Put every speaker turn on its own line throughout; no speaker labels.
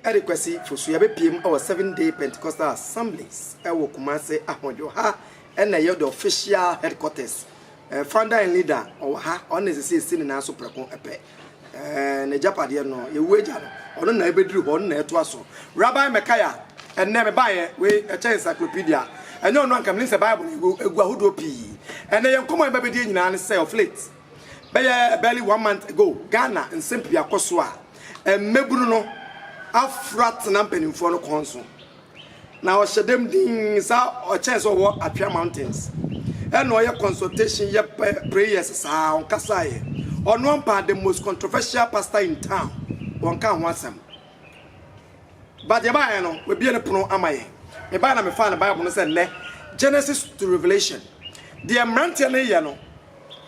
Erikwesi Fosu yabe PM our 7-day Pentecostal Assemblies ewo Kumase Ahonjo ha na ye the official headquarters founder and leader or ha on is say na so preko epe na japade no ye weja no ono na ebeduru ho na eto aso Rabbi Mekaya enne me baye we a encyclopedia enye ono anka me Bible egu ahodo pi enne ye nkomo ebedi nyina ne say of late barely 1 month ago Ghana and simply akoso a mebunu no afrat na mpanimfo no konso na o hyedem din sa o chance o Apia Mountains and no ye consultation ye prayers sa on kasa ye ono mpa the most controversial pastor in town on kan ho asem but ye ba no we bia ne pono amaye me ba na me fa na Bible no say le Genesis to Revelation the emrantia ne ye no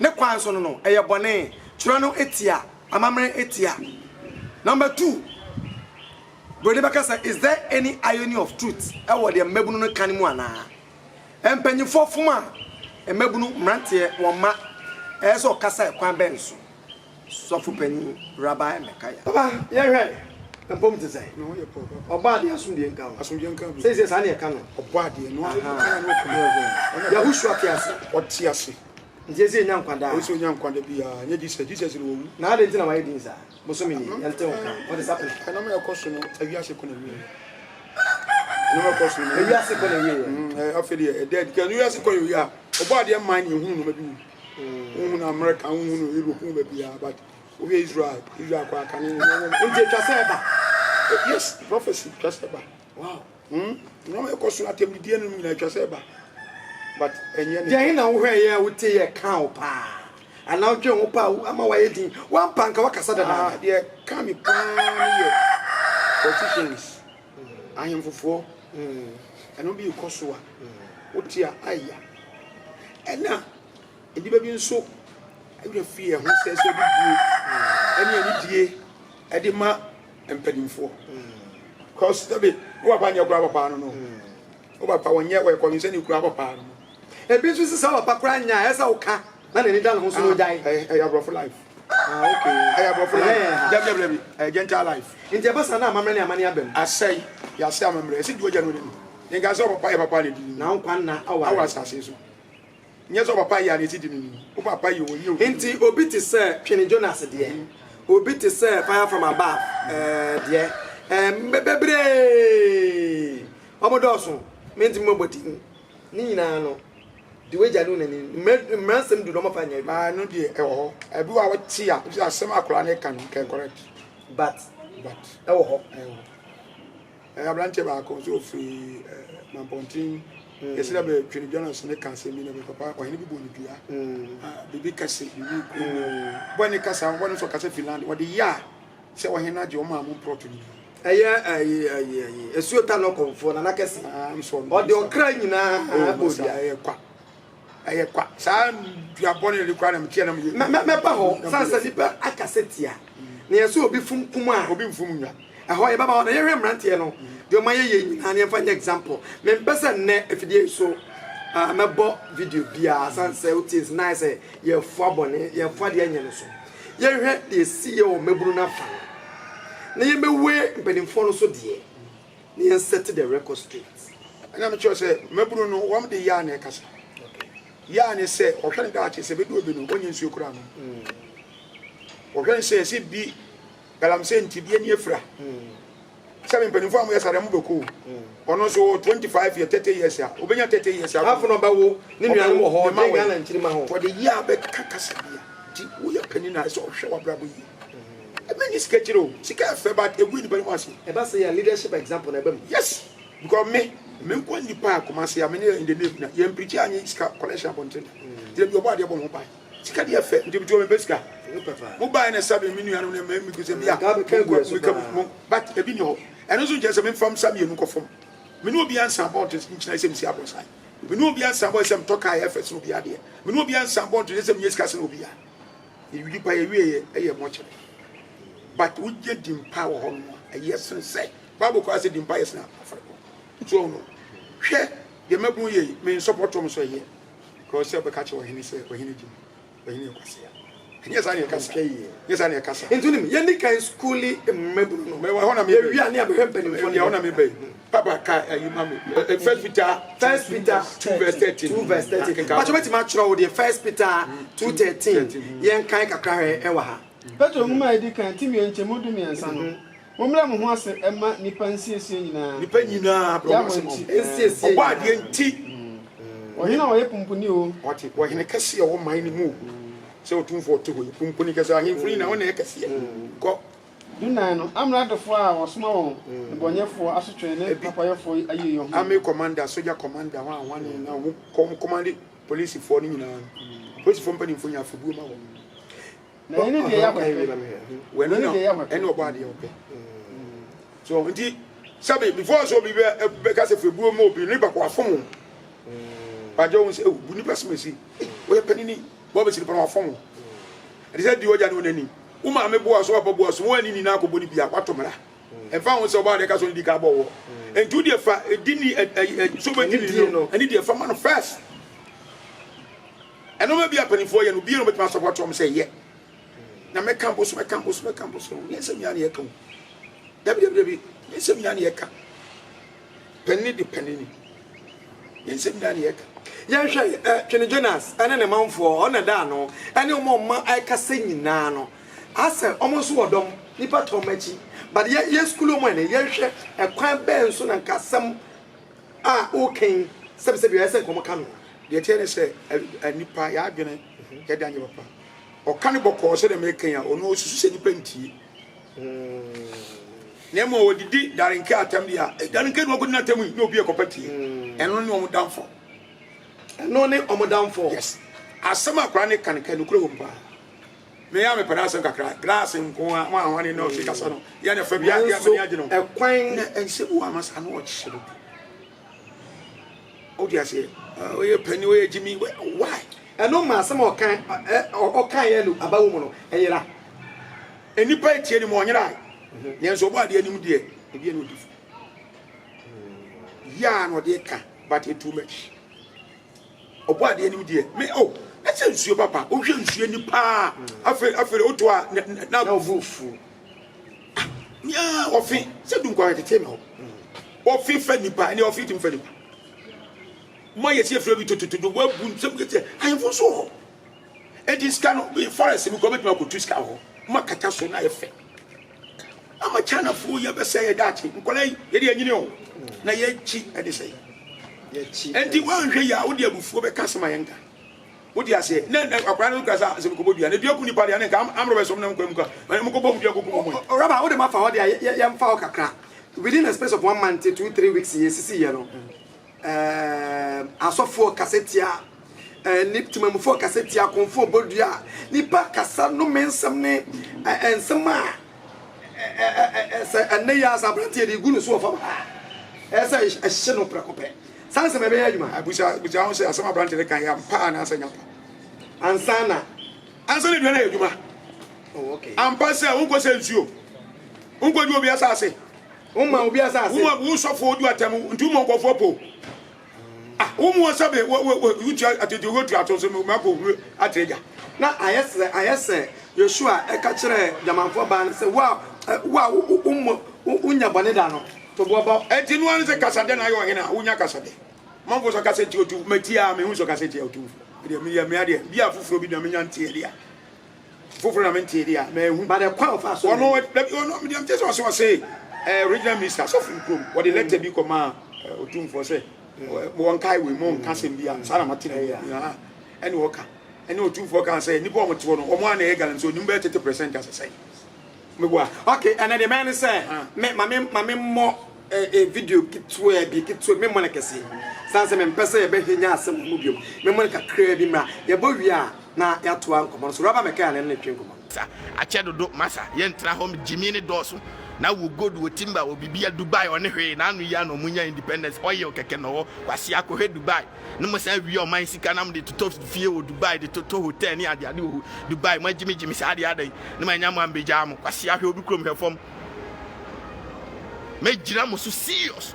ne kwan so no eye bone tro no etia amamre etia. Number 2, is there any irony of truth? I want the mebunu kanimuana. And penny for fuma, a mebunu mrantie or ma, as or cassa quambensu. So for penny, Rabbi Mekaya. Yeah, right. And bomb to say, no, your poor. Or body as soon as you come. Says yes, I can't. Or body, no, Yahushua, what Tiasi. Jesse Young Kwanda, also Young Kwanda be a Jesus. Now I didn't know why it is. Musumini, what is happening? I know my question. A year second. No question. A year second. I feel a dead. Can you ask a question? Yeah, a body of mine, you who America, who will be, but we Israel, Israel, yes, prophecy, just about. Wow. No, my question at him, dear, just about. But and know where you would take a cow pa. And now John Opa, I'm waiting. One panka wakasada, dear, come me politicians. I am for 4. And don't be a Kosua. What ya, aya. And now, it never been so. I will fear who says so good. Any Edima and Penning 4. Cause the bit, what about your grabber pano? Over power, yet we're calling any grabber pano. A business is our papranya as our car. Not any done who's no die. I have for life. Okay. I have for life. A gentle life. In the Basana, money. I say, Yasam, I see you generally. You guys over papa. Now, our assassin. Yes, over pie, and it's in Papa, you. Inti obiti, sir, Kenny Jonas, dear. Obiti, sir, fire from above, dear. Baby, Omodoso, meant Moboti. Nina, no. The way I do any ransom do not find you. I know the I do our tea, which are some acronic can correct. But, I have lunch about so free, my ponting. Yesterday, Trinity Johnson, can't say me, papa, or anybody. The big cassette, when the Cassa, one for Cassa Finland, what the year, say what he not your mamma brought to me. A sweater no comfort, and I can say, I'm sorry, but you're crying now. I have quite some you are born in the crowd and tell them, Mapaho, Sansa, I can sit here. Near so be from Puma, or be from you. I hope about the Rantiano. The Maya and find example. Members net if it is so. My bought video, dear Sansa, it is nice. You're fabon, you're fadian. You heard the CEO Mebruna fan. Name away, but in front so dear. Near set the record straight. And I'm sure, say, Mebruno, one day yarn a casa. Yan say, or can that is a bit of when you see crown. Or can say, it be, but I'm saying to be any fra. 7.4 years at Rambuku, or also 25 years, 30 years, over 30 years, half an hour, for the year back Cacasabia. We are penny I saw show up. A many schedule, she can't fair but a win by once. About say a leadership example, yes, because me. When you park, Commasia, many in the name, young preacher and his collection of content. Tell your body about mobile. She can't be a fair, to be a Pesca. Mobile and a 7 million because we come back a video. And also just a from some you look from. We know beyond some about this, which I say, outside. We know beyond some boys, some talk efforts will be idea. We know beyond some about this, years castle will be. You will buy a way a much. But we get the power on a yes and say, Bible calls it empires now. So no. Share the Mabuye may support Tom so here. Because Selber catch what he said, when he was here. Yes, I kasa. Yes, I kasa.
Into him, Yanni can schooly mebu no.
Me wa na me.
We are near behind penny for
ya na me be. Papa ka you mama. First Peter 2 verse 13.
2 verse 13. But you match row the First Peter 2:13. Yen kan kakra e wa ha.
Petro mu ma di kan timi enchemu du miensa no. Momla mo ho ase ema nipa nsiesie nyina.
Nipa nyina promise mo.
Nsiesie.
Oba de nti.
Ohina wo ye pumpuni o.
Wati wo hene kase wo man ni mu. Se otumfo to ho pumpuni kase ahemfuni na wona ye kase. Ko
Dunan no amradofo a wosoma won bonyefo asotwe ne papayefo ayeyo.
Army commander, soldier commander, one na wo command police for ni nyina. Police for mpani mfo nya fubu ma wo.
Na ene de ya kwa.
We no ene oba de okay. So nti sabe before so be kase fubu ma obi ni bakwa fom. Ba jo won say bu ni pesmesi. We panini bo be siri pa wafom. Ade say di oja no nani. Uma me bo aso abobo aso wani ni na akoboni bia kwatomra e fa won se oba de ka so di ka bowo entu de fa edini so be dini no ani de fa man first eno ma bia panifo ye no bia no betima support om say ye na me campus yes me ani ye kan dabi yes me ani ye kan penni de penni yes me ani ye kan
Yan hwe Twene Jonas ene ne manfo ona da no ene omo ma aikasa nyina no ase omo so wodom nipa tomachi but ye school mo ene ye hwe ekwan ben so na kasam a okay sebi ye se komo kanu
de tiene se nipa ya adwene ye danye papa o kan boko se de mekan ya ono osusu se nipa ntie nemo odidi darinka atam dia darinka no godina atam ni obi ekopati eno ne omo danfo
no ne omodamfo
yes asama akra ne kan kan kuro mpa me ya me panasa kakra glass nko a ma hwane no fi kasa no ya ne fa bia ya me age no
ekwan
na ensebu amasa no ochiro o dia se o ye pani o ye jimi why
eno ma asama okan ye lu abawo mu no eyira
enipa etie ni mo onyira yenso bo ade anim de e bi no difu ya no de ka but it too much obo ade anim de me let's say nsuo papa o hwe nsuo ni pa afere oto a na
ofufu
ya ofi se dun kwa tete me ho ofi fa ni pa ni ofi tim fa ni pa mo ye se afre bi to wa bu nsem kete ayefo so ho e dis kan be forest mi ko betuma ko tuska ho ma kata so na ye fe ama chana fu ye be say ye dachi nkolai ye de anyini ho na ye chi e de say
ye chi
enti wan hwe ya wo de abufuo be kasema yenga wo de ase na akwara no kasa se ko bodua na dua ku ni pa de na ka amro be so na nkwam ka mo ko bomu dua ko ko mo
raba wo de ma fa wo de ye mfa wo kakra within a space of 1 month to 2-3 weeks ye sisi ye no asofo kasetia niptimamfo kasetia konfo bodua nipa kasa no mensam ne ensema aneya sabrantie de gunu so fa esa ehye no prekope sanse mebe ya adwuma
abuja ho se asama branche de kan ya pa na asanya pa
ansana
de na adwuma
oh okay
ampa se won ko se nsuo won ko du obi asase
umma obi asase
umma wo sofo odu atam ntu mo nkofo po umma sabe utu atete wo tu ato so ma ko atreja
na ayese Yoshua eka kire jamanfo ba se wa umma unya bone da no to bo ba
enti no an se kasade na yo hena unya kasade manfo so kasete otu matia me hu so kasete otu de me ya me ade bia fufuro bi na me nyantie dia fufuro na me ntie dia me hu
ba de kwa fa so
ono me am tese so say regional minister so from krom what elected bi koma otumfo say won kai we mo kasem bia sara matire ya ene woka ene otumfo kan say nipa o motwo no o mo ana e galan so nimba 30% asesai megwa
okay and the man say me mame mo video kitwe bi kitwe me mo na kese sanse me mpese ye be henya asem mu biom me mo ka kra bi ma ye bo wi a na ya to an komo so raba me ka na ne twen komo
ache dodo masa ye ntra hom jimi ne doso na wo gold wo timba wo bibia Dubai one hwe na anu ya no munya independence oye okeke no kwasi akohe Dubai no mo san wi o man sika na mo de to fie wo Dubai de to hotel ni ade wo Dubai ma jimi sa ade ade ne ma nya mo ambeja mo kwasi ahwe obi krom hefom me jira mo so serious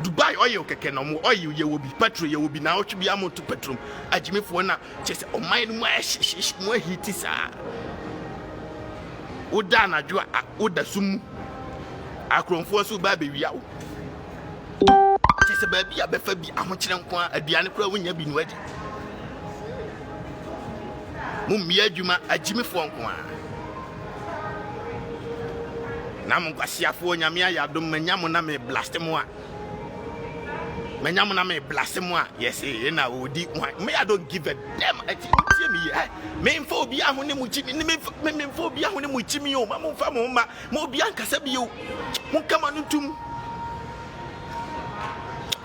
Dubai oil keke no mo oil ye will be petrol ye will be now to be amount to petrol ajime fo na chese o mind mo mo hiti sa oda na dwo oda sum akronfo so ba be wia wo chese ba bia be fa bi ahokyere nko aduane kura wonya bi no adi mummi adwuma ajime fo nko na mo kwasiafo nyame ayadom manyamo na me blast mo a Menyamuna me blasphemy, yes, na odi. Me I don't give a damn. Me phobia hone muchimi, me phobia hone muchimi o, mamu fa mo ma, mo bia nkasa bi o. Mo kama ntum.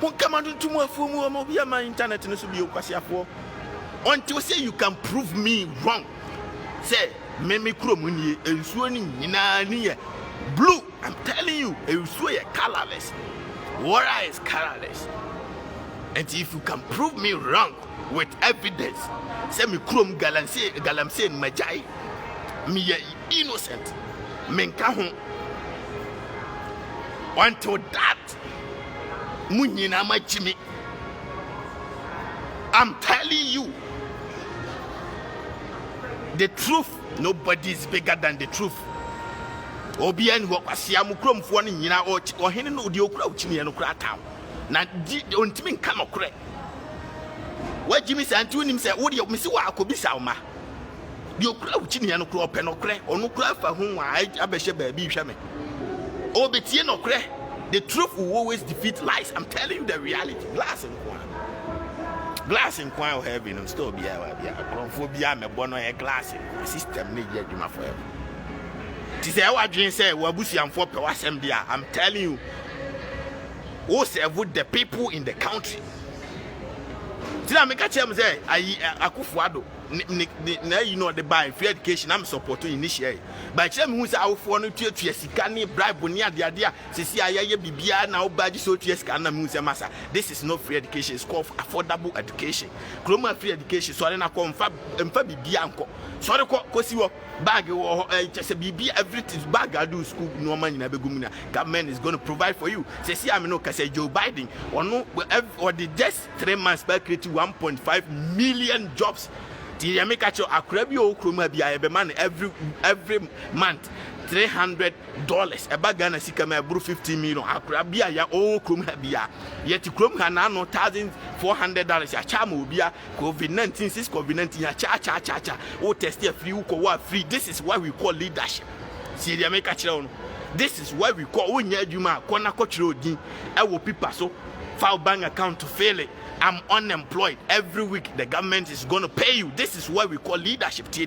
Mo kama ntum afumu mo bia ma internet no so bi o kwasiafo. Until say you can prove me wrong. Say me kuro mu nie, ensuo ni nyina ni ye blue. I'm telling you, ensuo ye colorless. Water is colorless. And if you can prove me wrong with evidence, say me krom galamse in majai, me innocent, men kahun. Until that, munyina machimi. I'm telling you, the truth, nobody is bigger than the truth. Obian wo kwasia mu kromfo no nyina o hene no de okura uchimi no kura taw na ontimi nka no kure wajimi santi onim se wo de misi wa akobisa ma de okura uchimi no kura ope no kure onu kura fa hu wa abehye baabi hwe me obetie no kure. The truth will always defeat lies. I'm telling you the reality. Glass in kwan heavy no still be kromfo bia me bono e glass system ne je adwuma forever. Say what dream say wabusiamfo pe wasem dia. I'm telling you, who serve the people in the country. Tina me catch am say Akufo-Addo na you know the buy free education I'm supporting initiate. But tell me who say Akufo no tuatua sika ne bribe ni ade sisi ayaye bibia na obaji so tuatua sika na mu say massa. This is not free education, it's called affordable education. Kroma free education so na ko mfa bibia anko. Sorry ko si wo bag just be everything bag I do school no man in Abegumina. Government is going to provide for you. Say I no say Joe Biden or the just 3 months back create 1.5 million jobs. The America cho akrabi o kroma bia be man every month $300 a bag Ghana sika me bru 15 million akrabia ya o kroma bia yet krom na no $1,400 ya chama obia COVID-19 since COVID-19 ya cha o test ya free ko wa free. This is what we call leadership. See the America cho this is what we call onya adwuma kona kochiro din e wo pipa so file bank account to fail it. I'm unemployed. Every week the government is going to pay you. This is what we call leadership. You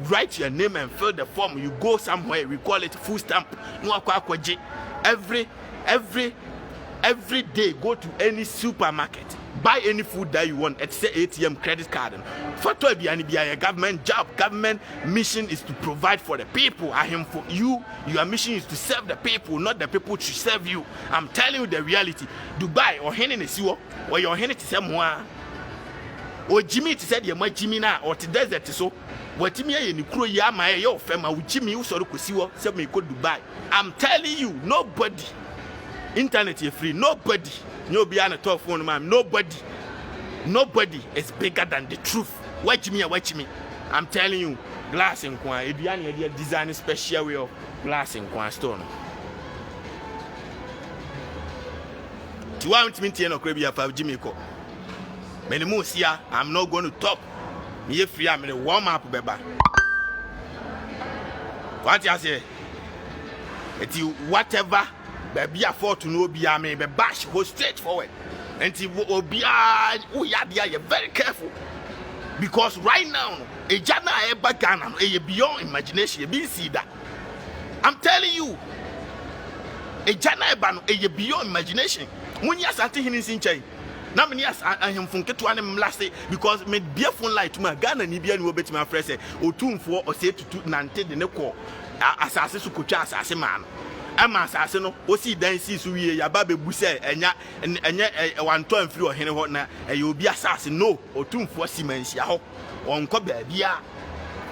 write your name and fill the form. You go somewhere. We call it food stamp. Every day go to any supermarket. Buy any food that you want. It's say ATM credit card. For to be a government job. Government mission is to provide for the people. I am for you. Your mission is to serve the people, not the people to serve you. I'm telling you the reality. Dubai or Henny Nesiwo or your Henny to say more. Or Jimmy to say your my Jimmy na or to desert so. What Jimmy and Kro Yama your family with Jimmy who saw Kusiwo said me go Dubai. I'm telling you, nobody. Internet is free. Nobody. No beyond a top phone man. Nobody is bigger than the truth. Watch me. I'm telling you, glass in Kwan. If you are designing special way of glass in Kwan stone. Do you want me to know Krabby for Jimmy Co? Many moves here. I'm not going to talk. Me free. I'm going to warm up, baby. What you say? It's you whatever. Baby, I thought to know be a me bash go straight forward. And you're very careful. Because right now, a jana eba Ghana, a beyond imagination, you be see that. I'm telling you, a jana eba a beyond imagination. When you are something in Sinchai, now many years I am from Ketuan last because made beer phone light to my Ghana and Nibian will bet my friend say, or 2 4 or say to Nante the Neko, assassin Kucha assassin man. I'm assassin, or see dances who ya baby busse and ya 1 time free or henny hot now, and you'll be assassin no or 2 4 Siemens yaho on Kobe bia.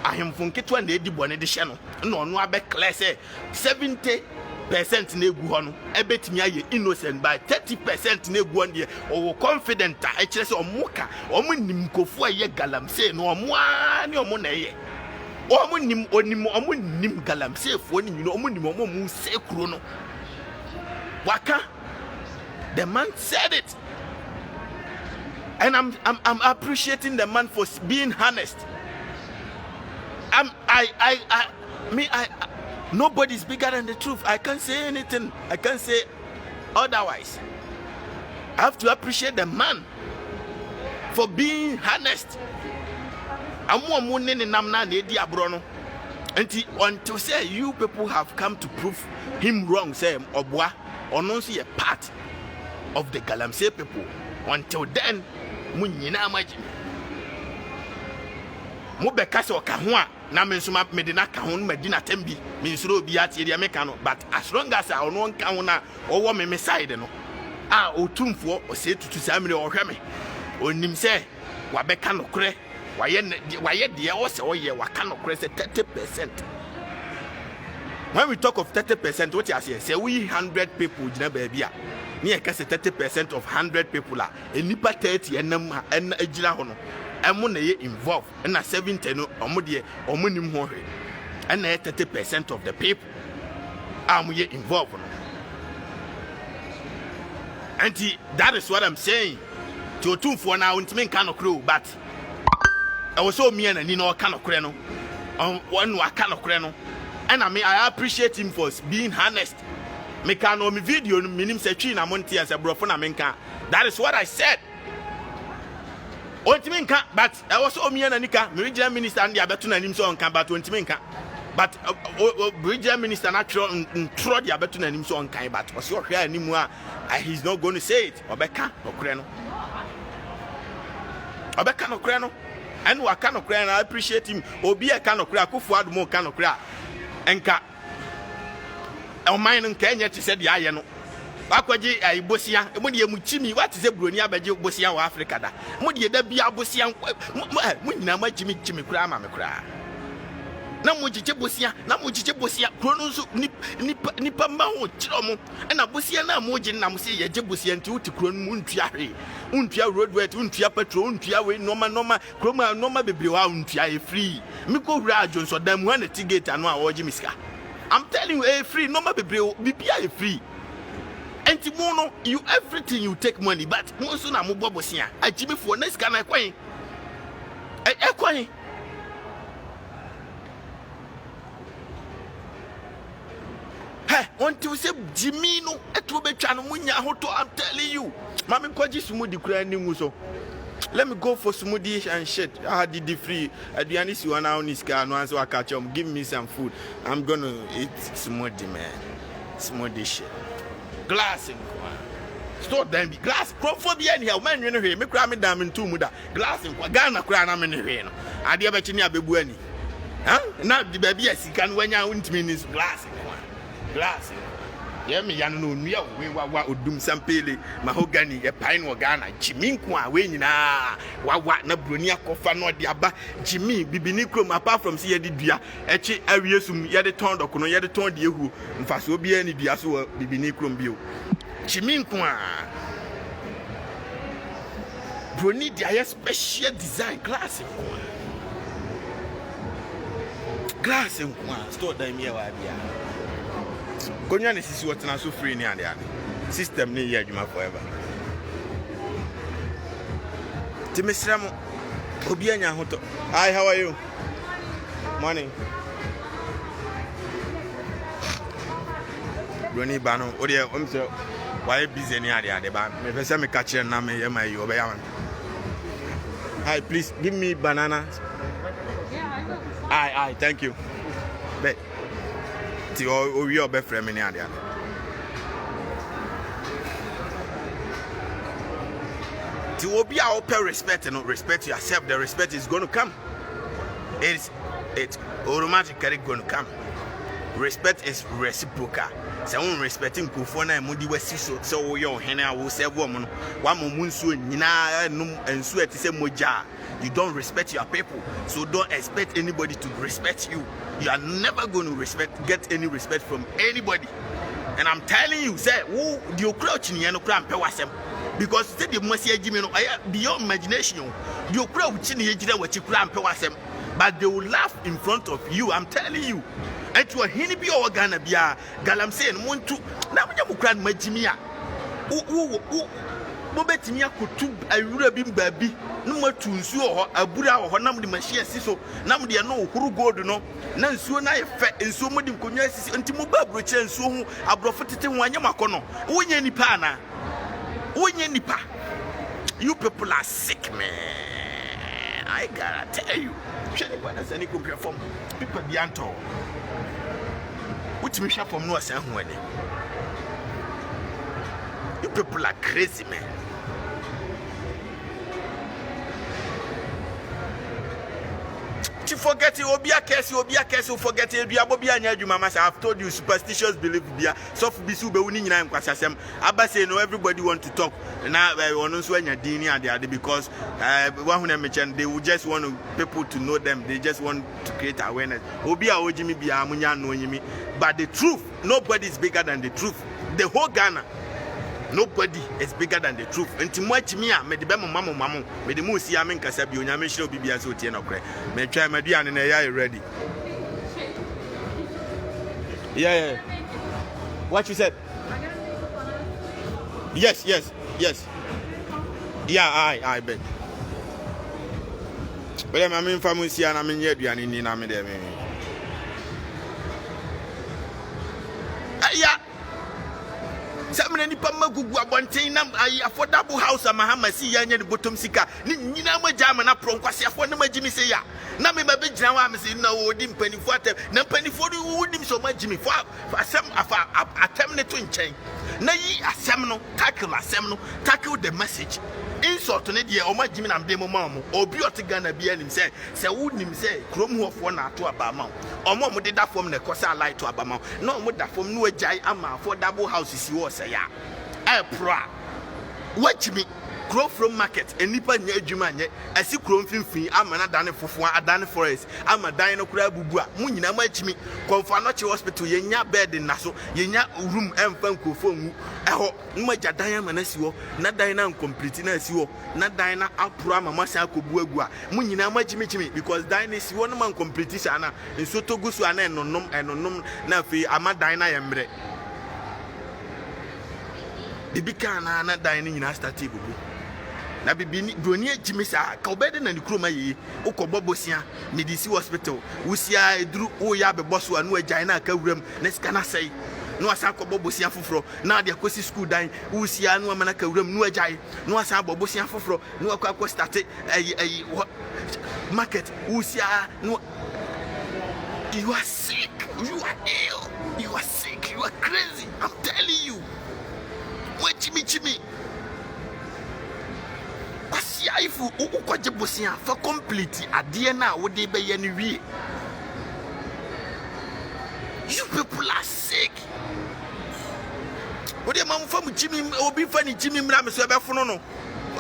ahemfo nketewa na edi bɔne de hyɛ no na ɔno abɛclear sɛ 70% na egu hɔ no ɛbɛtumi ayɛ innocent by 30% na egu hɔ deɛ ɔwɔ confident a ɛkyerɛ sɛ ɔmo ka ɔmo nim nkofo a ɛyɛ galamsey na ɔmo a ne ɔmo na ɛyɛ ɔmo nim galamseyfoɔ ne nyina ɔmo nim ɔmo mu sɛ kuro no waka. The man said it, and I'm appreciating the man for being honest. Nobody's bigger than the truth. I can't say anything. I can't say otherwise. I have to appreciate the man for being honest. Until say you people have come to prove him wrong, say Obwa or no see a part of the Galamsey people. Until then, munyina imagine. Mubekasa okahwa na mensuma medina kahun medina tembi minsuro bi ati area meka no, but as long as I no nka na owo me side no otumfo ose tutu samire ohwe me onim se wabeka no kre waye de o se oye waka no kre se 30%. When we talk of 30%, what you say we 100 people jina baby a ni e ka se 30% of 100 people a enipa 30 enam en ejira ho no emo na ye involved na 70 no omo de omo nim ho hwe and 30% of the people am ye involved no. And that is what I'm saying. To otumfo na untimi nka no kro, but I was so me and ni no ka no kre no one waka no kre no. And I appreciate him for being honest. Me can no me video minim se twi na monte as a brofo na menka. That is what I said. Ontimi nka, but I was so me and nika me regional minister and abeto na nim so nka, but ontimi nka. But regional minister na tro the abeto na nim so nka, but o so hwe animu a he's not going to say it. Obeka no kre no. Obeka no kre no. And waka no kre, and I appreciate him. Obi e ka no kre, Akufo Addo ka no kre. Enka o man nka enye te se de aye no akwaji bosia mo de mu chimi what is broni abaje bosia wa Africa da mo de da bia bosia mo nyina ma chimi kura ma me kura na mo jiche bosia kro no so nipa ma ho kiro mo na bosia na mo ji na mo se ye je bosia nti uti kro no mu ntua hwe untua roadway untua petrol untua we normal kro ma normal bebre wa untua e free me ko hura ajonso da mu na tigate anu a wo ji misika. I'm telling you, a free normal bebre bibia e free. Enti mo no you everything you take money, but mo so na mo bobosia ajimi for next kan e kwan until say Jimmy no eto betwa no munya hoto. I'm telling you, mama kwaji smoothie kura ni mu so. Let me go for smoothie and shit. I had the free. Aduani si wana on this car no answer I catch up. Give me some food. I'm gonna eat smoothie, man. Smoothie shit. Glass in kwa. Store them glass. Crophobia ni ha man you me kura me dam ntu mu da. Glass in kwa. Ghana kura na me ne hwe no. Ade abechi ni abebu ani. Na the baby asika no wanya untimi ni glass in kwa. Glass. Yeah, me yan no nua we wa odum sampele mahogany e pine wo Ghana Jimmy nko a we nyina wa na broni akofa no de aba Jimmy bibini krom apart from say ye de dua echi awiesum ye de ton dokono ye de ton de ehu mfaso obi ani dua so bibini krom bio Jimmy nko a broni de aye special design glass nko a store dan me wa bia Konya ne sisi wotena so free ni ade system ni ye adwuma forever. Timisramo obi anya hoto. Hi, how are you? Morning. Roni bano o de omse why busy ni ade ba me pese me catch na me ye ma yi obeya man. Hi, please give me banana. Hi, thank you. Bet or we are be friend me ade. To obi a open respect and respect yourself, the respect is going to come. It's automatically going to come. Respect is reciprocal. So when respecting kufona e mudi wasi so yo hene a wo serve woman one mo munsu nyina num ensu ati se moja You don't respect your people, so don't expect anybody to respect you. You are never going to get any respect from anybody. And I'm telling you, say, who the crouch in the cramp because the mercy beyond imagination. The crouch in the what you cramp but they will laugh in front of you. I'm telling you. And to a hinibi or Ghana bia galam saying want to now you grand majimia. Mobetimia could two a rubin baby. No to ensure a Buddha or Honam the machine so nam dia no who go do no nan so na effect and so many conyasis until mobile and so a prophet one yamacono. Unya nipana. Unya nipa. You people are sick, man. I gotta tell you. Any group from people beyond all. Which me shop from no assent when you people are crazy, man. You forget it, Obia Cassie, forget it, Bia Mama. I've told you superstitious belief Bia, soft bisu be winning in Quasasem. Abba say no, everybody want to talk. Now I want to your dini and the other because one who mentioned they would just want people to know them, they just want to create awareness. Obia Ojimi Bia Munya no yimi. But the truth, nobody is bigger than the truth. The whole Ghana. Nobody is bigger than the truth. And to much me, I made the mamma, made the moose, I mean, Casabi, and I may show be as okay. May try my dear and I are ready. Yeah. What you said? Yes. Yeah, I bet. But I'm in Famusi and I'm in Yedu and in Namide. Yeah. Samani pama gugu abonten na affordable house amahama si ya nya the bottom sika ni nyina ma jama na pronkwase afo na magimi se ya na me ba be gina wa me se na wodi mpanifo atem na mpanifo wodi so magimi fo asem afa atem ne to nchen na yi asem no tackle the message insult ne de o magimi na mde mo mamu obi otigana bia nim se wonim se krom hofo na ato abama omo de da form na kosa light to abama na omo da form no agai ama affordable house si wo se ya pra watch me grow from market enipa nya adwuma nya asi krom finfin ama na dane fofo adane forest ama dan no kura bubu a munyina machimi konfa no che hospital yenya bed na so yenya room emfa nkofo ngu eho nmaja dan ama na siwo na dan na complete na siwo na dan na apro ama masa akobu agu a munyina machimi because dan na siwo no man complete sana nso togusu ana enonom na fe ama dan na yemre bibika na dan ni nyina start bubu na bibi broni agimi sa ka obede na nikroma yi ukobobosia medisi hospital wusia eduru wo ya beboso anu agyan na aka wuram na sika na sei no asa kobobosia foforo na de akosi school dan wusia anu amana ka wuram no agyan no asa bobosia foforo no akwa start market wusia no. You are sick, you are ill, you are sick, you are crazy, I'm telling you. Wait chimi Asia ifu ukwaje bosia for complete ade na wo de be ye ni wie. You people are sick. What the man from Jimmy obi fani Jimmy mra me so be fono no.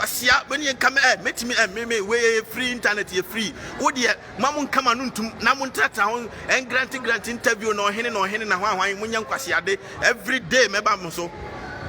Asia when you come metimi me we free internet you free. Wo de mamun kama no ntum na mun trata ho en grant interview no hene na hwan munya nkwase ade every day me ba mo so.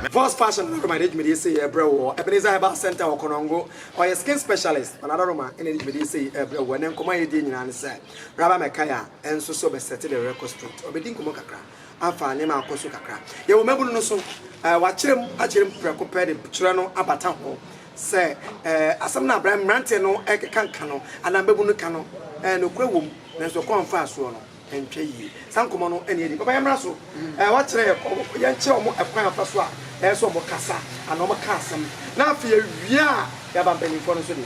First fashion Roma Edmedi say Ebrewo, Ebenezer Herbal Center or Konongo, or a skin specialist, another Roma, and Edmedi say Ebrewo, and then come in and say, Rabba Mekaya, and so be set the record street, or Bedin Kumokakra, and Fanima Kosukakra. You remember no so, watch him, prepared the Churano Abataho, say, Asamna Bram Ranteno, Ekankano, and Ambebunu Cano, and Okwum, and so come fast one. And Chay, some common any but I am Rasso. What's there? Yancho, a kind of Faswa, as of Mocassa, and Omacasam. Now, fear, yeah, Yaban Penny for the city.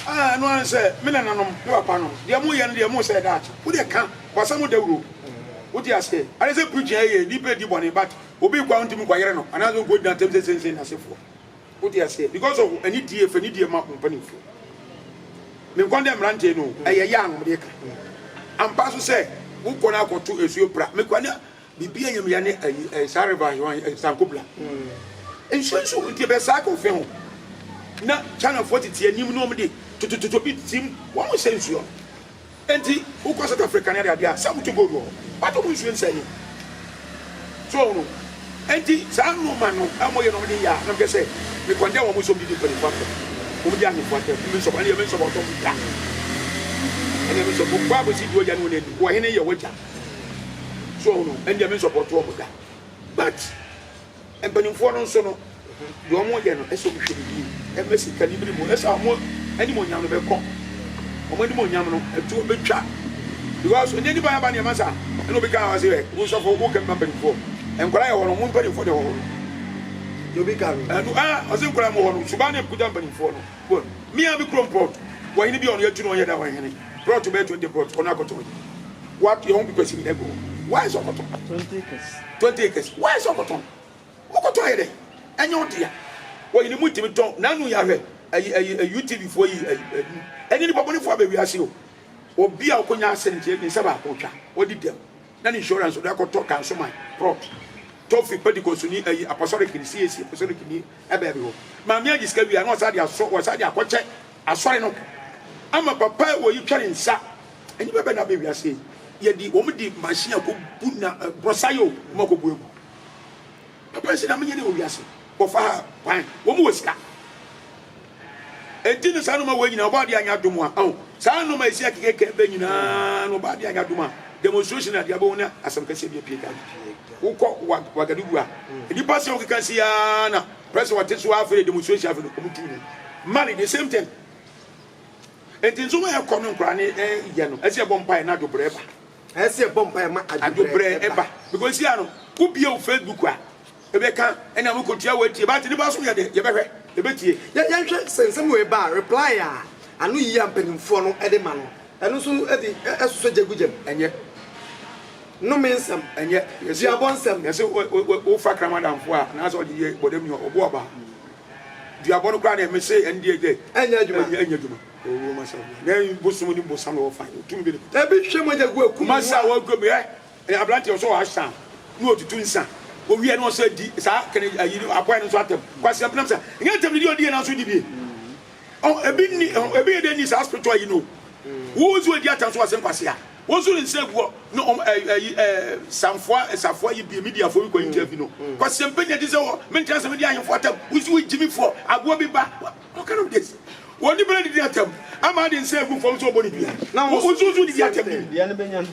No one said, Milanum, you are Pano. The Amu and the Amu said that. Would they come? Was some of the group? What do you say? I say, put your deeper debony, but will be going to Muguayano, another good than temptation in as if. What do you say? Because of any dear for any dear mountain penny. Me condemn Rantino, a young Dick. And Pastor said, who can I go to a super? Me quania be being a Saraba, Sankubla. And so, the best cycle film.
na channel 40 tie nim no mde to bi tim wo sense yo enti who ko South Africa na dia some to go do but who nsuo nsani so no enti sa no man no amoye no mde ya na be say me kwande wo mo so bi di pari fa ko bi ani fa me so ani me so bo to da ani me so bo kwa bo si di oja no ne wo hene ye woja so no enti me so bo to da but empanimfo no so no do mo ye no eso bi hwedi e mesi kalibri mo esa mo ani mo nyam no be ko o mo ni mo nyam no etu betwa because onye ni ba ne masa e no be ka wa se wo so fo wo kan empanimfo enkwara ye wono mo empanimfo de wo
you be carry
o se enkwara mo wono suba ne kuja empanimfo no bon mi abi krompot wo hini bi on ye tu no ye da wa hini brought to be 20 pot on akoto what you want because you go why is okoto 20 acres why is okoto okoto ye de enyo dia wo hini mu timi ton nanu ya hwe UTV for yi eni ni baboni fo abewi ase o obi a okonya asente ni seba akotwa odi dem na insurance do akoto kanso man prop tofi pedico suni apostolic ni CAC apostolic ni ebe ho ma me agiska wi na osade aso osade akoche asore no ama papa wo yi tware nsa eni bebe na bewi ase ye di wo di machine ko buna brosayo mo ko buegu papa se na me ni wo wi ase ko fa kwan wo mu wosika enti no sanu ma wo nyina oba de anya dum a sanu ma esi akeke be nyina no oba de anya dum a demonstration na dia bo na asam kase bi pie ka wo ko wagadugu a di pass wo kan sia na press what is wa for demonstration for ko mutu ni mali the same thing enti nso ma yakọ no nkra ne ye no esi bompa na dobre ba
esi bompa ma
adobre eba because sia no ku bia o Facebook a ebe kan ena mo kotua watie ba ti ni ba so ye de ye behwe ebetie
ya hwe sensem we ba reply a anu yi ampanimfo no ede ma no enu so edi esoso jagugem
enye
no mensam
enye
yesi abonsam
yesi o fa kramadamfo a na so ye bodam ni obo oba duabon no kra na me say ndie je
enya adwuma
o ma sa na bosum ni bosam no fa tumi bi
ebi hwe mo jagu akum
ma sa wo go be ablante so wa hasa no otutu nsa o wi no so di sa kene ayi apoy no so atem kwase apnam sa nya tem di odi na so di bi oh ebi de ni sa spiritual you know wo zo di atam so asem kwase a wo zo nse guo no sanfo yi bi media fo ko interview no kwase mpenya di se wo mentia se media ahemfo atam wo zo jimi fo agwo bi ba what kind of this woni bele di atam ama di nse gu fo so boni bia na wo zo di atam
dia ne benya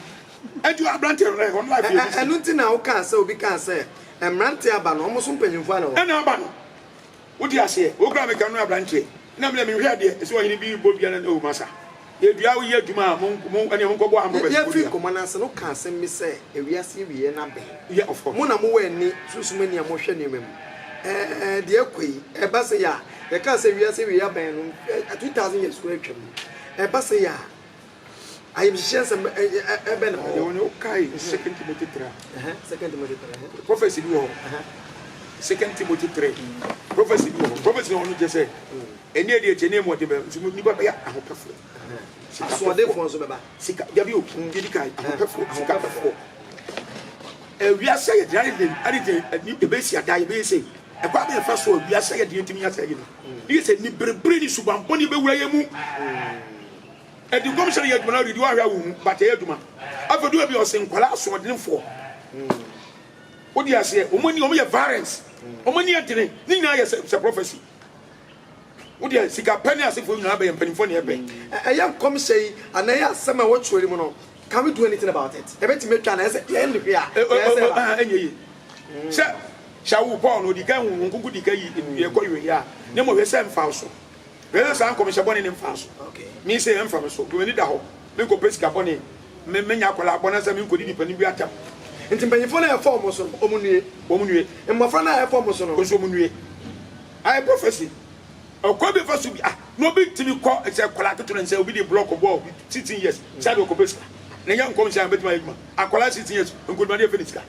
edu ablante re on life
enu ti na wo kan se obi kan se emrante aba no omo so mpanyimfo ana wo
ena aba no wo di ase wo gra me kan no ablante na me hwe ade so hini bi bo bia na o masa ye dua wo ye adwuma mo ene ho kobo ambo ba
ye fi komana se no kan se mi se ewiase wiye na be
yeah of course
mo na mo we ni susumani mo hwe ni mem de akoi e ba se ya ye kan se wiase wiye ben no 2000 years ko atwam e ba se ya I am sure some ben
okay 2 Timothy 3
2 Timothy 3
prophecy do 2 Timothy 3 prophecy do prophecy no just say eni e de chene mo de be ni ba ya ahopefo
so de fon so beba
sika ya bi o di kai ahopefo sika pefo wi ase ye dai ni de be si ada ye be say e kwa be fa so wi ase ye de ntimi ya say ni se ni berebre ni subampo ni be wura ye mu edi commission ye duma na redi wa hwa wo but ye duma afedu e bi o se nkwala so de nfo odi ase o mani o me variance o mani atene ni na ye se prophecy odi sika pani ase fo nyina be mpanimfo ne ebe
ya commission yi anaya asema wo chori mu no can we do anything about it e beti metwa na ese end here
enye yi se shawu paul no di kan hu nkunku di kan yi ye koyo ya ne mo hwe se mfa so we se an commission boni ne mfa so
okay
mi se mfa so do ni da ho me ko pesika boni me nya kwala bona se me ko di pani bi atam
nti mpanyimfo na form so omunue mmofra na form so no
so omunue ai prophecy okwa be fa so bi no be timi ko se kwala keto nse obi di block ball 16 years sade ko pesika na nya nkom se betima yima akwala 16 years nkoduma de finisika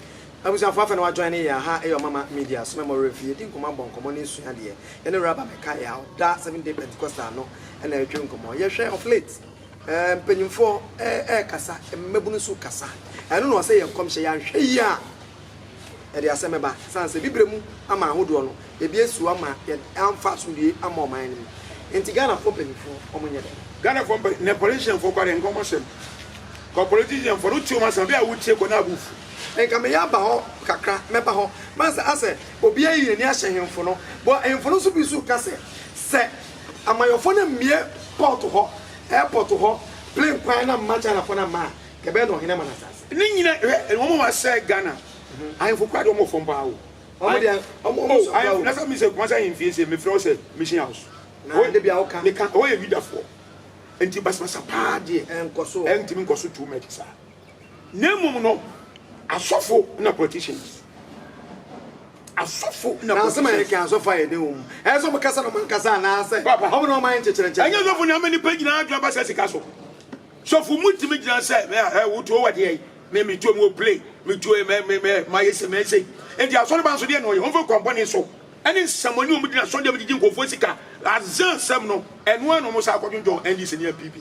abusa fa na wa join ya ha e your mama media so memory fie din koma bon komo na esua de ye ne raba me kai ya da 7 day Pentecostal no e na etwe nkomo ye hwe of late mpanyimfo kasa mmebunu so kasa eno no say ye kom hye ya hwe ya ɛde asɛm ba san sɛ bibre mu ama ahodoɔ no ebi esu ama amfa so die ama ɔman no enti Ghana fo panifo ɔmo nyɛ dɛ
Ghana for ne politician for kware nkomo sem ko politician for uti o masa be a wutie ko na abufu
enka me ya ba ho kakra me ba ho masa ase obi ayi ni ahye hemfo no bo hemfo no so bi su ka se amayofo na mie port ho airport ho plane kwan na ma China fo na ma ke be no hene ma na sase
ni nyina wo ma say Ghana ahemfo kwade o mo fo mba wo
omo de omo
I na fa mi se kuma say hemfie se me fro say mission house
na de bia wo ka
ne ka o ye leaderfo enti basmasa pa de
enkoso
entimi nkoso too much sa nemum no asofo na politicians asofo na
na sama yake asofo aye de um eso mo kasa no man kasa na ase omo no man chechere
anya sofo ni amani pagina adwa ba sase kaso sofo mutimi gina se me wo to wade yi me to mo play me to me my SMS enti asofo ba so de no ye on fo kwamboni so ani samani o mudina so de mudigi nkofo sika azan sam no eno eno mo sa akodunjo NDC ni PP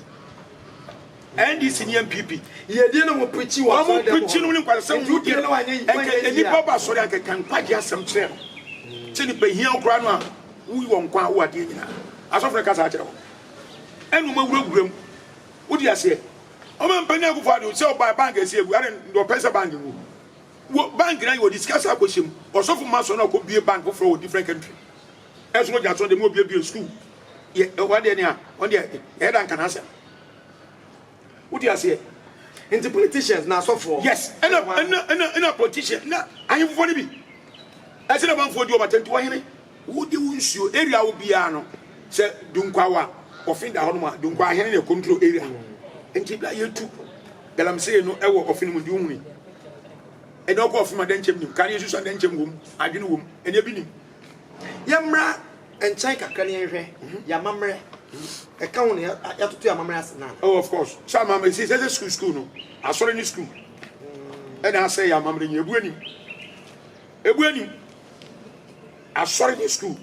NDC ni MPP
ye de no mo preach wa
mo preach no ni kwasam wudi eni baba so de akekan kwaje asam kire no ti ni pe hia okra no a wi won kwa wo ade nyina asofre kasa kire wo enu ma wurawuram wudi ase o ma mpani akufo ade se o buy bank ese egu are ndo pesa bank wu wo bank na you discuss akoshim osofo ma so na ko bie bank for different country eso no jaso de mo bie school ye what dey na on dey head and canasa wudi ase
into politicians na sofo
yes and politician na ahemfo ni bi ase na banfo di o matenti wo hene wudi wunsuo area wo bia no se dunkwawa ofinda ho no ma dunkwa hene na control area enti bla yetu galamsey no ewo ofin mu di hunni and no go from a denchem nim can you use a denchem wom adwene wom ene bi nim
yamra enchai kakra ne hwe yamamre e ka won ya totu yamamre asena
oh of course some mama say school no asore ni school and I say yamamre ni ebuani asore ni school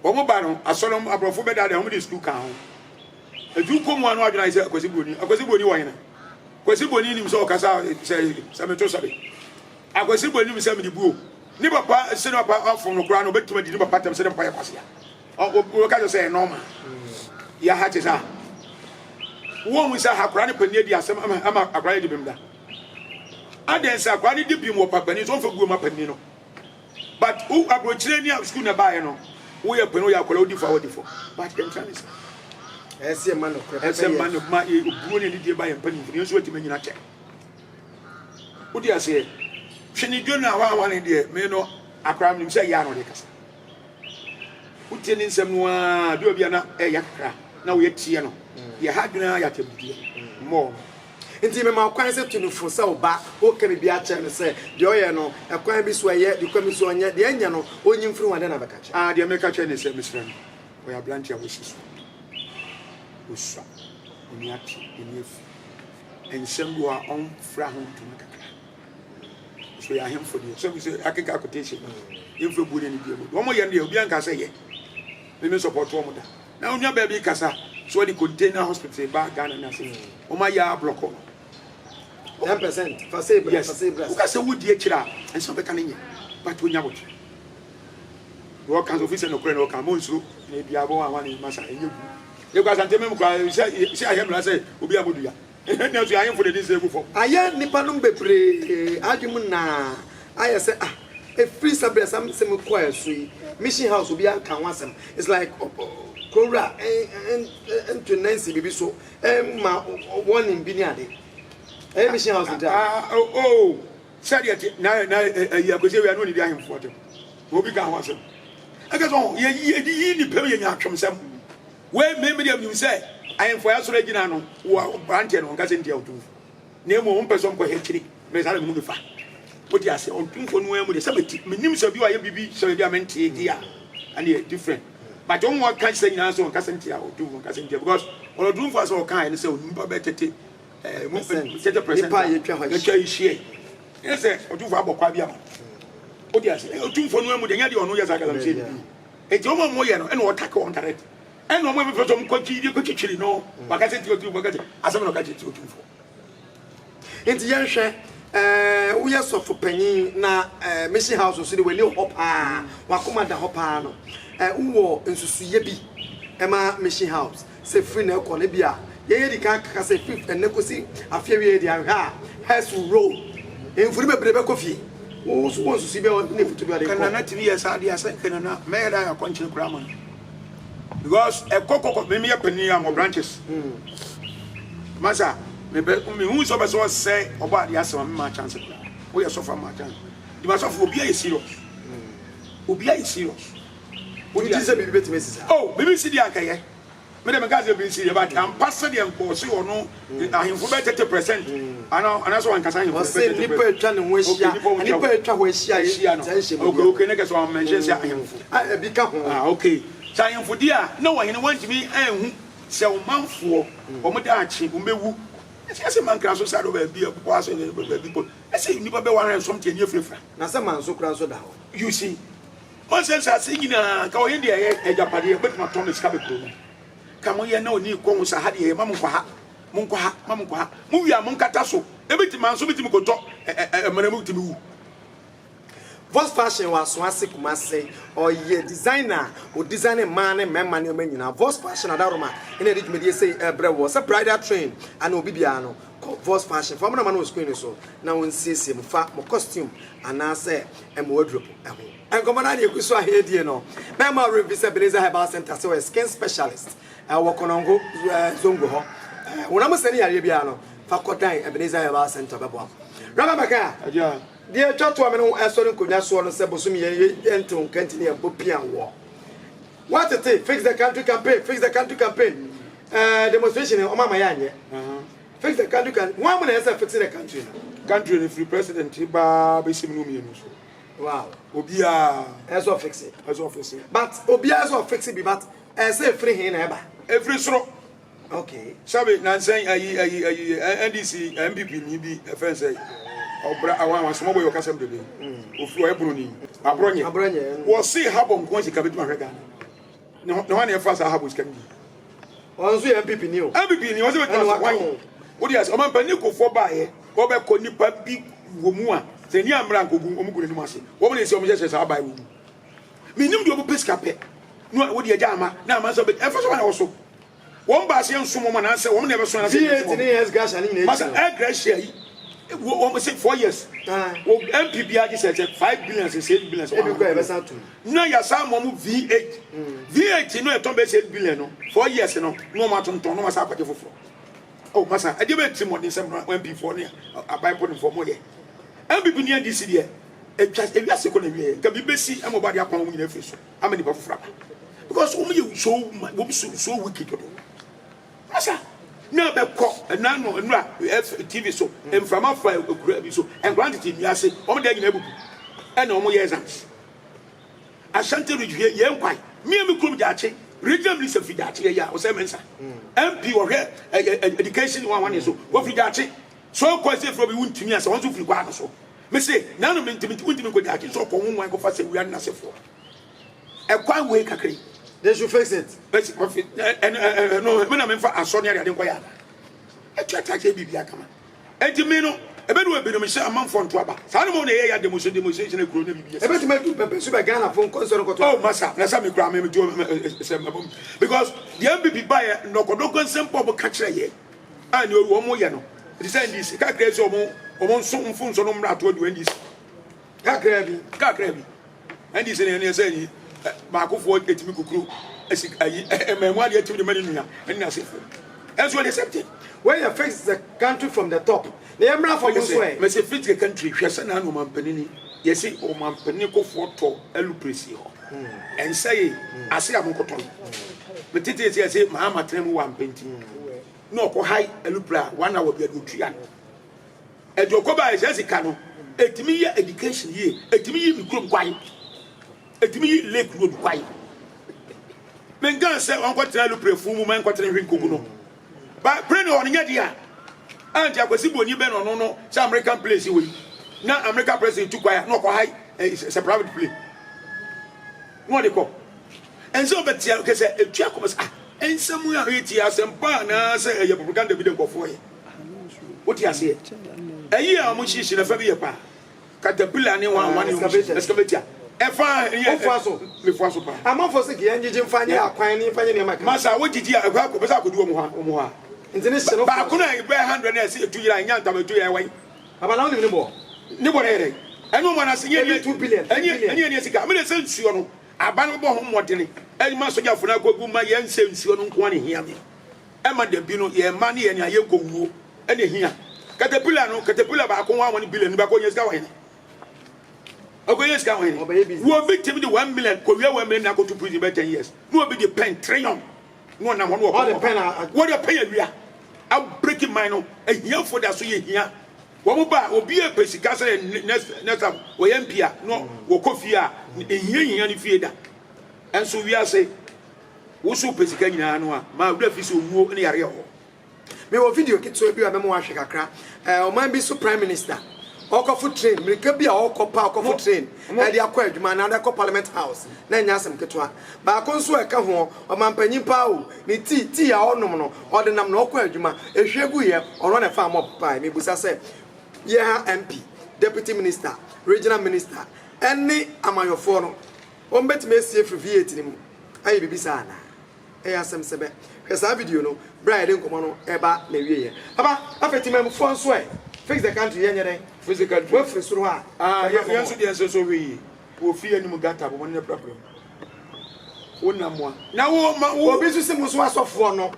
omo ba no asore abrofo be da de omo di school kan ho edu ko mu anu adwena say akwasi boni wo hena akwasi boni nim so okasa say meto sabe akwasi boni mi se me di buo ni papa se no papa afo no kura no betuma di ni papa tem se dem pa ya kwase ya o ka say normal ya ha te sa wo mu sa hakura ni pani di asem ama akura di bimda aden sa akura ni di bim wo papa ni so fa guo ma pani no but who abrochire ni school na bae no wo ye pani wo ya akura odi fa but dem try this
ese man no kura
ese man no ma e buo ni di bae pani ni so ati manyina che odi ase hwene dwona wa ne de me no akura nim say ya no de kasa utie ni nsem no a de obi na e yakra na wo yetie no ye hadwena ya tabudie mo
nti me ma kwan se tunufo se oba o ka bi a che no se de oye no e kwan bi so ye de kwa mi so onye de enya no onyi mfiri wade na beka che
de meka che ne se misra no o ya blanche wo siso usa oni ati eni efu ensem do a on fra ho tuma kakra so ya him for the so we say akeka quotation info bu ni bi wo mo ye ne obi anka se ye me support wo mo da na onya ba bi kasa so the container hospital ba Ghana na se o ma ya block
10% for say
yes o ka se wudi e kira enso be kan nye but onya bot wo kan office no kure no kan mo nsu na bia bo wa ni masa enye gu e kwa sante mem kwa se ahem la se obi amodu ya na so ahem for the say gu for
aya nipa no bebre adwum na aya se a free sabre some ko asu mission house obi an kan wasem it's like Kora and to Nancy bibi so ma warning bi ni ade mission house da
said yet na ya go say we no need ahim for them obi kan wasem aka so ye ni pem ye nya atwem sem we me dem nim say ahim for ya so regina no wo brante no nka se ntia otu na mo person ko hekiri me sare mu fa odi ase otu fo no emu de sabeti me nim so bi wa ye bibi so bi amente dia and they different but don't want can say na so can say ntia otu can say ntia because all do for so kan say onimpa betete 30%
nipa ye twa ho
ye share yes otu for abokwa bia odi ase otu fo no emu de nya de ono ye sakala mse ni e je omo mo ye no e no otake on direct e no mo me so ko chichiri no baka se ti otu baka asem no ka chichiri otu fo
enti ye hwe we are so for penny na mission house so the way hop wakoma da hop no wo nsusuye bi ema mission house say free na ko na bia ye di kan ka say fifth and nekosi afia we di anha has roll enfuri bebrebe kofi wo so nsusu be ne futu bi ade
kana na tv yes ade asa kana na me da ya konche kura man because e kokoko me me pani am branches masa me hu so be so say oba ade asa me ma chance kura wo ye so fa ma chance di ma so for obi a serious obi a serious
wo di say bibi betime sisa
oh bibi si di akaye me dem gas bibi si ba am pass the enko si ono ahimfo be 30% ana so an kasa ahimfo
be 30% nipa etwa ne ho ahia nipa etwa ho ahia
okay ne keso am mention say ahimfo
bi ka ho
okay say ahimfo di a na wo hene wantimi anhu se o manfo o mo da achi o mewu ese man kra so sa do ba bi ko aso ne ba bi ko ese nipa be 100 something nie frefra
na se man so kra so da ho
you see one sense as igina ka o yende e japade e betuma ton ne ska be ko kamo ye na oni ko sa ha de mam kwa ha mam kwa ha mu wi am nkata so e betima so betim ko to emana mu timi wu
Voss Fashion was swasi kumase or ye designer or designing man and man you mean Voss Fashion adaroma in a rich media say bre was a bridal train and obibiano Voss Fashion for man was screen so now in see mo costume and I say and wardrobe and come on you so here dear no mema revisa Beleza Herbal Center so a skin specialist work on go zongo ho when I'm saying Arabiano fakodan Beleza Herbal Center babo Rabaka
aja
dear Chato ameno asori nkonya so no se bosom ye enton kantini e bopian wo what it fix the country campaign demonstration o mama ya anye fix the country one man say fix the country
the free president ba be sim no mienu so
wow
obia
eso fix it but obia eso fix it but say free hin na eba
every soro
okay
sabe na say ayi NDC MPP ni bi friend say obra awan so boy okasem de ofu ebru ni abronye wo see habom ko sika betima hwega ne ho na fa sa habo sika ni
on so MPP ni o
wo se betima wan wo di as o man pani ko fo ba ye wo be ko nipa bi wo mu a se ni amra nkogu omugu ni mase wo be se o me se sa ba wo minim do bo pesika pe no wo di aja ama na ama so be e fa so na wo so wo mba se nsumo ma na se wo me na be so na se
VAT ni yes gas ani na
masa e gracia yi we say 4 years. MPP aji said 5 billion and 8 billion. No, ya sa momu V8. V8 no e ton be 8 billion no. 4 years no. No ma ton no ma sa kwate foforo. Oh masa, e dey be timo dey sem no MP4 ne abai pon for mo ye. MPP ni NDC dey. E wi ase ko na wi. Ka bi besi e mo ba dey akwan mo nyina fi so. Ama ni ba foforo. Because o me so wicked to do. Masa na be ko na no nra TV so emframa fa okura bi so en quantity mi ase o me dey nyina bubu e na o mo ye exams Ashanti Ridge ye nkwai me krum jaache region minister fi jaache ya o se mensa MP o hwe education one so wo fi jaache so ko se fro bi wuntimi ase won so fi kwa so me say na no me ntimi wuntimi ko jaache so ko hu wan ko fa se wi na se fo e kwan we kakri.
They should fix it.
And no, when I'm in for a Sonia, I didn't quite. I try to take Bibia come. And to me, no, a better way to be a month from Twaba. Salomon, a demonstration of Grunibi. I bet to make super Ghana phone concern. Oh, Massa, that's how me cry me because the MPP buyer no consent for catcher here. I know one more yano. The same this, Cacres or some phones on Umra to do this. Cacrebi. And this is any Marco Ford get me cuckoo. As a man, why you to the money and nothing. That's what accepted.
When you fix the country from the top, the Emra for this way.
Must fix the country, yes, and no man penny. Yes, oh, man, penico for to Elupresio. And say, I say, I'm cotton. But it is, I say, Mamma Trem one painting. No, for high Elupra, 1 hour be a good trian. And your coba is as a canoe. A me education here, a me group quiet. A me lake road quiet. Men gan say on kwatena lu prefumu man kwatena hwinkogu but pray no on dia anti akwasi boni be no no say American place we na American president too quiet no ko high it's a private plane no dey ko and so bet ya ke say etua ko ah en samu ya hiti asempa na say e propaganda bi dey ko for ye what you say
Ayi a mo shishi na fa bi ye pa. Caterpillar ni one excavator. Efa me fa so pa.
Amafo se ke yanjije mfanye akwan ni mfanye ne maka.
Masa wo jiji akwa ko besa kodu omo ha.
International.
Ba ko na be 100 na se 2 year nya ntamatu ye wan.
Aba na oni ni bo.
Ni bo na ere. Enu mo na se ye
2 billion.
Enye ne sika. Me na se nsuo no. Aba no bo ho modene. Enyi ma soja funa ko gu ma ye nse nsuo no nko ani hia me. E ma de bi no ye ma ne ye ne aye kowuo. Ene hia. Caterpillar ba ko 1 billion ba ko nyesika wan. Ogoye ska wan. Wo victim de 1 million ko wi 1 million na ko to prison by 10 years. No be the pen trillion. No na ho
all the pen
what the pen awia. I break my no e hia for that so ye hia. Wo mo ba obi e pesika say next wo ye mpia no wo kofi a e hia ni fie da. Enso wi ase wo so pesika nyina no a ma wura fi so wuo ne yare ho.
Me wo video kitso bi wa memo ahwe kakra o man bi so prime minister okofu train mirika bi a okopa okofu train e dia kwa adwuma na da parliament house na nya asem ketwa ba ko nso e ka ho o man panyin pa o ni ti a onom no o de nam na okwa adwuma ehwegu ye ono na fa mo pa me busa se ye ha MP deputy minister regional minister any amayofo no o mbetime esie free VAT ni mu ayi bibisa na e asem sebe hwesa video no bride nkomo no eba na wiye aba afeti memfo nso e fix the country yenye
physical
we free suru ha
yan so dey so wi wo fi anim gata bo ne problem wona mo na wo
obi so simu so asofo no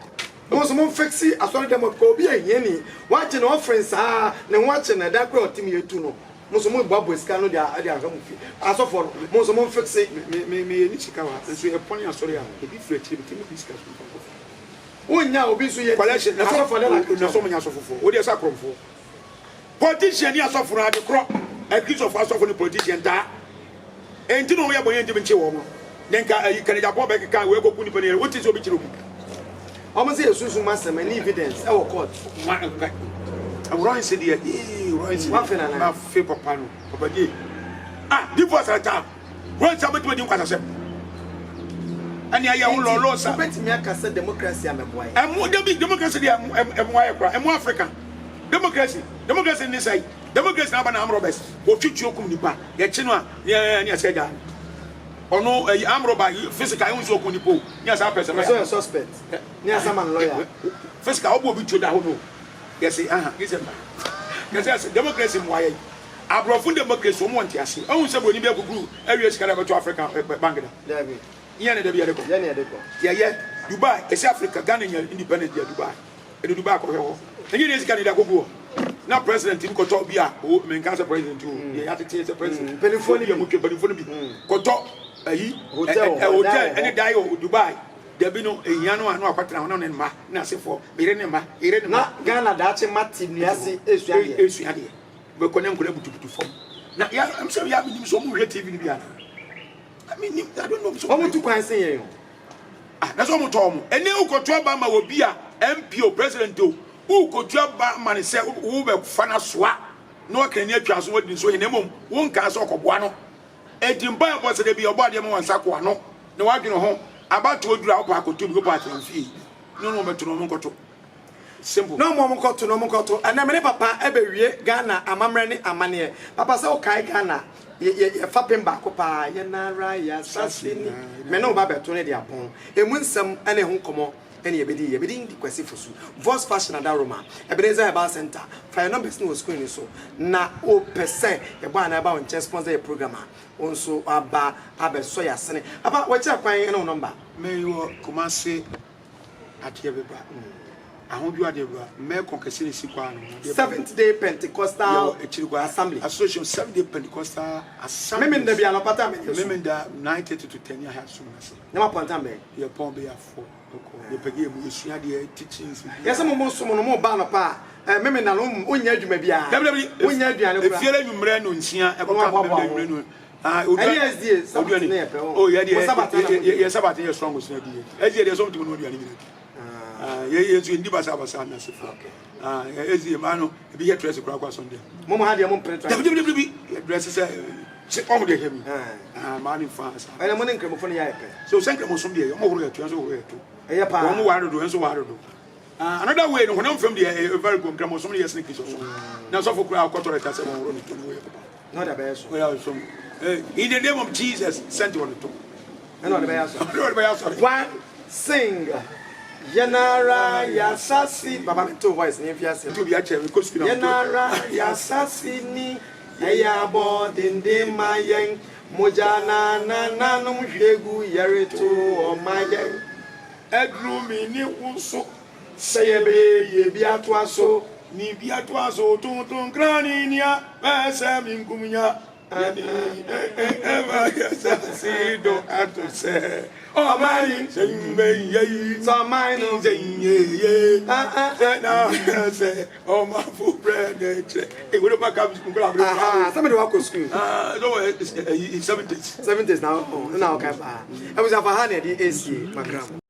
mo so mo fixi asori dem ko obi ehie ni wa che no friends ah ne ho che na da kro otim yetu no mo so mo gbabo sika no dia ahwa mo fi asofo no mo so mo fixi
me ni chika wa so e pon asori a obi free chi bi mi sika so
wonya obi so ye
collection na asofo na so mo nya asofo wo dey sa kromfo politician ya asofo na de kro a piece of asofo ni politician da enti no we aboye ndi nche wo mo nenka ayi kan Japan be kan we go kuni pani what is obi chiro mu
omo say esusu masem any evidence e wo court
Roy said here, Roy said, my favorite pano, Papa D. Divorce at time. Roy somebody with you can accept. And I am low, so
bet me I say democracy am boy.
And what the big democracy am more African. Democracy in this side. Democracy now an arm robbers. What should you come nipa? Yet Chinua, yeah, said that. Or no, a arm robber, physical, I also come nipo. Yes, I person.
I suspect. Yes, I'm a lawyer.
Physical, will be to that who. Yes, yes, democracy why Abrofun democracy won want yasi. Oh, so when you be a group, every year can to Africa, Bangladesh.
David.
Yeah, yeah, Dubai, it's Africa, Ghana, independent Dubai. And Dubai, and you just can't go. Now, President Tim Kotobia, who mean cancer president, you have to take the president. Penifoni, Koto, a hotel, and a die of Dubai. There be no a yano and no partner on and ma, Nasi for Mirenema,
not Ghana, that's a Martin, Yassi, is Yadi. But Conan could able to form. Now, yeah, I'm sorry, you have been so much TV. I mean, I don't know. So much to can say you. That's all Tom. And now Kotobama will be a MP president too. Who could job man and say, who will fana swat? No can you trust what you so in a moment. One cast of Guano. A timber was to be a body of one Saquano. No, I can home. About to drop back to go back and fee. No more to no more. Simple. No more to no more. And I mean, Papa, every year, Ghana, Amamrani, Amania. Papa, so Kai Ghana, ye fapping back, Papa, Yanara, Yassassin, Meno Baba, Tony de Apon, and win some any home come any ebedi the question for voice fashion and aroma Ebenezer Herbal Center for no business was screen so na o percent e ba na ba on sponsor your program also aba so ya sene aba what ya kwan no number me yo Kumasi atie beba ahonju ade beba me konkesi ni sikwa no
7th day Pentecostal
Assembly
Association 7th day Pentecostal Assembly
me nda bia no pata me
nda 90 to 10 ya ha so na se
na ponta me
ye pon be ya 4 ye pege mu esua de teachings
yes mo so mo ba no pa meme na no onya adwuma bia onya aduane ko
efiele nwumre no nsia e ko ka nwumre no
SDA
oduane oh ye de ye sabate ye strong so de SDA de so mtimo no oduane ni ye so ndi basa na se okay SDA ma no e bi ye dress kura kwa Sunday
mo ha de mo pretra
bi dress se on de hemi ma ni fans
ele mo ne nkremofo ne ya epe
so se nkremofo de ye mo horo ya tu so horo ya tu
eya pa
mo waro do enso waro do Another way, no, when I'm from the very good grammar, somebody has sneakers or so. Now, so for crowd, got to let us have
Not the best.
where I was from. In the name of Jesus, sent you on the top.
Not the best.
Sorry.
One sing. Yanara Yasasi. Baba, me two voice. If you say,
To be a chair, because
Yanara Yasasi ni. Eya bodinde mayeng. Mojana na nanum shegu yeretu o mayeng.
Edrumi ni unso.
Sayebe ye biatwaso.
Ni biatwaso tuntun kraninia. Besem inkumia. Eva yasasi do ato se. Oh my, sing ye.
So mine
Ye. Na say, oh my food bread. Hey, what about
aha, somebody walk to school.
No, it's 70s.
70s now. Now, okay. I was a Bahana, the AC, my grandma.